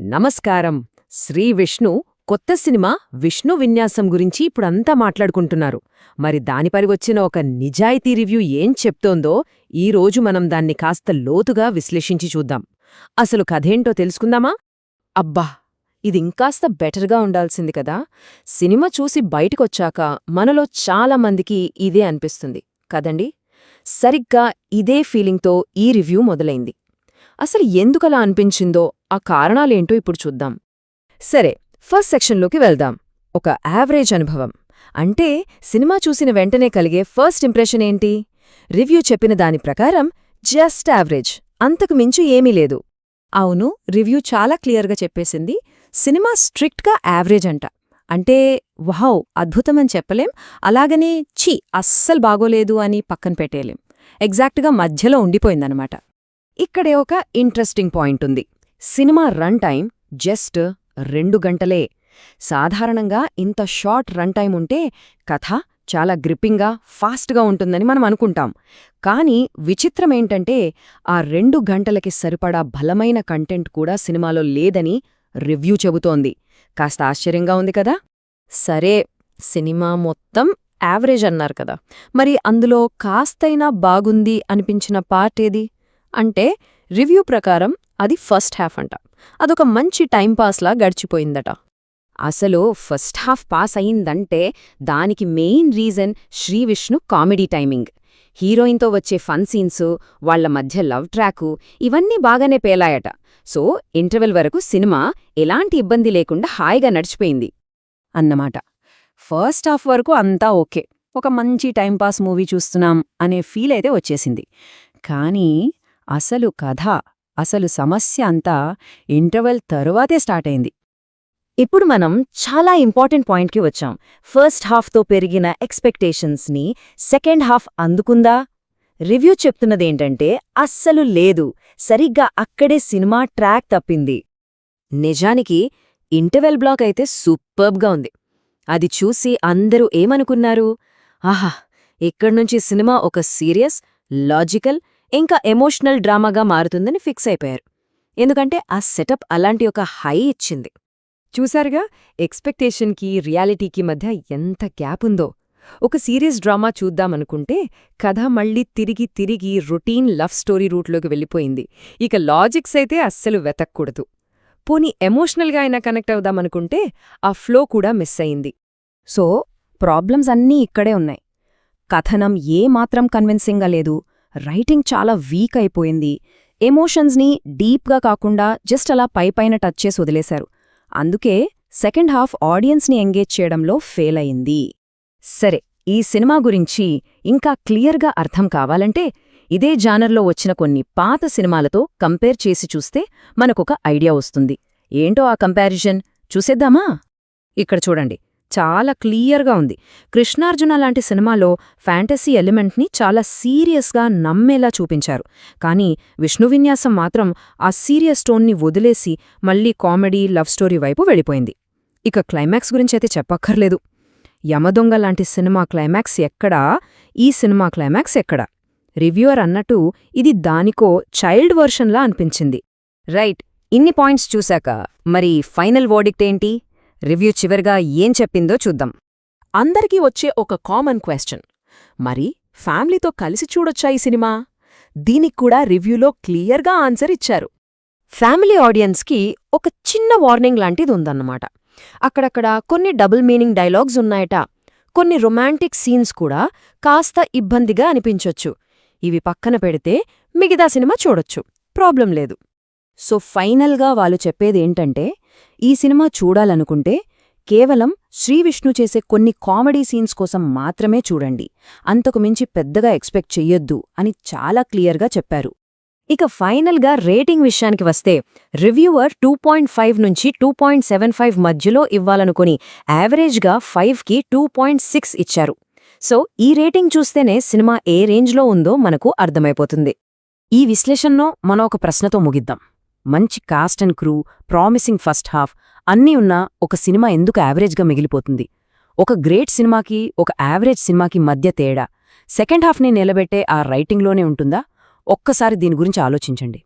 నమస్కారం. శ్రీ విష్ణు కొత్త సినిమా విష్ణు విన్యాసం గురించి ఇప్పుడంతా మాట్లాడుకుంటున్నారు. మరి దానిపై వచ్చిన ఒక నిజాయితీ రివ్యూ ఏం చెప్తోందో ఈరోజు మనం దాన్ని కాస్త లోతుగా విశ్లేషించి చూద్దాం. అసలు కథేంటో తెలుసుకుందామా? అబ్బా, ఇదింకాస్త బెటర్గా ఉండాల్సింది కదా. సినిమా చూసి బయటికొచ్చాక మనలో చాలామందికి ఇదే అనిపిస్తుంది కదండి. సరిగ్గా ఇదే ఫీలింగ్తో ఈ రివ్యూ మొదలైంది. అసలు ఎందుకలా అనిపించిందో ఆ కారణాలేంటో ఇప్పుడు చూద్దాం. సరే, ఫస్ట్ సెక్షన్లోకి వెళ్దాం. ఒక యావరేజ్ అనుభవం అంటే సినిమా చూసిన వెంటనే కలిగే ఫస్ట్ ఇంప్రెషన్ ఏంటి? రివ్యూ చెప్పిన దాని ప్రకారం జస్ట్ యావరేజ్, అంతకు మించి ఏమీ లేదు. అవును, రివ్యూ చాలా క్లియర్గా చెప్పేసింది. సినిమా స్ట్రిక్ట్గా యావరేజ్ అంట. అంటే వావ్ అద్భుతమని చెప్పలేం, అలాగనే ఛీ అస్సలు బాగోలేదు అని పక్కన పెట్టేలేం. ఎగ్జాక్ట్గా మధ్యలో ఉండిపోయిందనమాట. ఇక్కడే ఒక ఇంట్రెస్టింగ్ పాయింట్ ఉంది. సినిమా రన్ టైం జస్ట్ 2 గంటలే. సాధారణంగా ఇంత షార్ట్ రన్ టైం ఉంటే కథ చాలా గ్రిప్పింగ్గా ఫాస్ట్గా ఉంటుందని మనం అనుకుంటాం. కానీ విచిత్రమేంటంటే ఆ 2 గంటలకి సరిపడా బలమైన కంటెంట్ కూడా సినిమాలో లేదని రివ్యూ చెబుతోంది. కాస్త ఆశ్చర్యంగా ఉంది కదా. సరే, సినిమా మొత్తం యావరేజ్ అన్నారు కదా, మరి అందులో కాస్తైనా బాగుంది అనిపించిన పార్ట్ ఏది అంటే రివ్యూ ప్రకారం అది ఫస్ట్ హాఫ్ అంట. అదొక మంచి టైంపాస్లా గడిచిపోయిందట. అసలు ఫస్ట్ హాఫ్ పాస్ అయిందంటే దానికి main reason Srivishnu comedy timing. హీరోయిన్తో వచ్చే ఫన్ సీన్సు, వాళ్ల మధ్య లవ్ ట్రాకు ఇవన్నీ బాగానే పేలాయట. సో ఇంటర్వెల్ వరకు సినిమా ఎలాంటి ఇబ్బంది లేకుండా హాయిగా నడిచిపోయింది అన్నమాట. ఫస్ట్ హాఫ్ వరకు అంతా ఓకే, ఒక మంచి టైంపాస్ మూవీ చూస్తున్నాం అనే ఫీల్ అయితే వచ్చేసింది. కానీ అసలు కథ, అసలు సమస్య అంతా ఇంటర్వెల్ తరువాతే స్టార్ట్ అయింది. ఇప్పుడు మనం చాలా ఇంపార్టెంట్ పాయింట్కి వచ్చాం. ఫస్ట్ హాఫ్తో పెరిగిన ఎక్స్పెక్టేషన్స్ని సెకండ్ హాఫ్ అందుకుందా? రివ్యూ చెప్తున్నదేంటంటే అస్సలు లేదు, సరిగ్గా అక్కడే సినిమా ట్రాక్ తప్పింది. నిజానికి ఇంటర్వెల్ బ్లాక్ అయితే సూపర్బ్గా ఉంది. అది చూసి అందరూ ఏమనుకున్నారు? ఆహా, ఇక్కడ్నుంచి సినిమా ఒక సీరియస్, లాజికల్ ఇంకా ఎమోషనల్ డ్రామాగా మారుతుందని ఫిక్స్ అయిపోయారు. ఎందుకంటే ఆ సెటప్ అలాంటి ఒక హై ఇచ్చింది. చూశారుగా, ఎక్స్పెక్టేషన్కి రియాలిటీకి మధ్య ఎంత గ్యాప్ ఉందో. ఒక సీరియస్ డ్రామా చూద్దామనుకుంటే కథ మళ్ళీ తిరిగి రొటీన్ లవ్ స్టోరీ రూట్లోకి వెళ్ళిపోయింది. ఇక లాజిక్స్ అయితే అస్సలు వెతక్కూడదు. పోనీ ఎమోషనల్గా అయినా కనెక్ట్ అవుదామనుకుంటే ఆ ఫ్లో కూడా మిస్ అయింది. సో ప్రాబ్లమ్స్ అన్నీ ఇక్కడే ఉన్నాయి. కథనం ఏమాత్రం కన్విన్సింగ్గా లేదు, రైటింగ్ చాలా వీక్ అయిపోయింది, ఎమోషన్స్ని డీప్గా కాకుండా జస్ట్ అలా పైపైన టచ్ చేసి వదిలేశారు. అందుకే సెకండ్ హాఫ్ ఆడియన్స్ని ఎంగేజ్ చేయడంలో ఫెయిల్ అయింది. సరే, ఈ సినిమా గురించి ఇంకా క్లియర్గా అర్థం కావాలంటే ఇదే జానర్లో వచ్చిన కొన్ని పాత సినిమాలతో కంపేర్ చేసి చూస్తే మనకొక ఐడియా వస్తుంది. ఏంటో ఆ కంపారిజన్ చూసేద్దామా? ఇక్కడ చూడండి, చాలా క్లియర్గా ఉంది. కృష్ణార్జున లాంటి సినిమాలో ఫ్యాంటసీ ఎలిమెంట్ని చాలా సీరియస్గా నమ్మేలా చూపించారు. కానీ విష్ణు విన్యాసం మాత్రం ఆ సీరియస్ టోన్ని వదిలేసి మళ్లీ కామెడీ, లవ్ స్టోరీ వైపు వెళ్ళిపోయింది. ఇక క్లైమాక్స్ గురించైతే చెప్పక్కర్లేదు. యమదొంగ లాంటి సినిమా క్లైమాక్స్ ఎక్కడా, ఈ సినిమా క్లైమాక్స్ ఎక్కడా? రివ్యూయర్ అన్నట్టు ఇది దానికో చైల్డ్ వర్షన్లా అనిపించింది. రైట్, ఇన్ని పాయింట్స్ చూశాక మరి ఫైనల్ వర్డిక్ట్ ఏంటి? రివ్యూ చివరిగా ఏం చెప్పిందో చూద్దాం. అందరికీ వచ్చే ఒక కామన్ క్వశ్చన్, మరి ఫ్యామిలీతో కలిసి చూడొచ్చా ఈ సినిమా? దీనిక్కూడా రివ్యూలో క్లియర్గా ఆన్సర్ ఇచ్చారు. ఫ్యామిలీ ఆడియన్స్కి ఒక చిన్న వార్నింగ్ లాంటిది ఉందన్నమాట. అక్కడక్కడ కొన్ని డబుల్ మీనింగ్ డైలాగ్స్ ఉన్నాయట. కొన్ని రొమాంటిక్ సీన్స్ కూడా కాస్త ఇబ్బందిగా అనిపించొచ్చు. ఇవి పక్కన పెడితే మిగతా సినిమా చూడొచ్చు, ప్రాబ్లం లేదు. సో ఫైనల్గా వాళ్ళు చెప్పేదేంటంటే, ఈ సినిమా చూడాలనుకుంటే కేవలం శ్రీవిష్ణు చేసే కొన్ని కామెడీ సీన్స్ కోసం మాత్రమే చూడండి, అంతకుమించి పెద్దగా ఎక్స్పెక్ట్ చెయ్యొద్దు అని చాలా క్లియర్గా చెప్పారు. ఇక ఫైనల్గా రేటింగ్ విషయానికి వస్తే రివ్యూవర్ 2.5 నుంచి 2.75 మధ్యలో ఇవ్వాలనుకుని యావరేజ్గా 5కి 2.6 ఇచ్చారు. సో ఈ రేటింగ్ చూస్తేనే సినిమా ఏ రేంజ్లో ఉందో మనకు అర్థమైపోతుంది. ఈ విశ్లేషణలో మనం ఒక ప్రశ్నతో ముగిద్దాం. మంచి cost and crew, promising first half అన్నీ ఉన్నా ఒక సినిమా ఎందుకు యావరేజ్గా మిగిలిపోతుంది? ఒక గ్రేట్ సినిమాకి, ఒక యావరేజ్ సినిమాకి మధ్య తేడా సెకండ్ హాఫ్ని నిలబెట్టే ఆ రైటింగ్లోనే ఉంటుందా? ఒక్కసారి దీని గురించి ఆలోచించండి.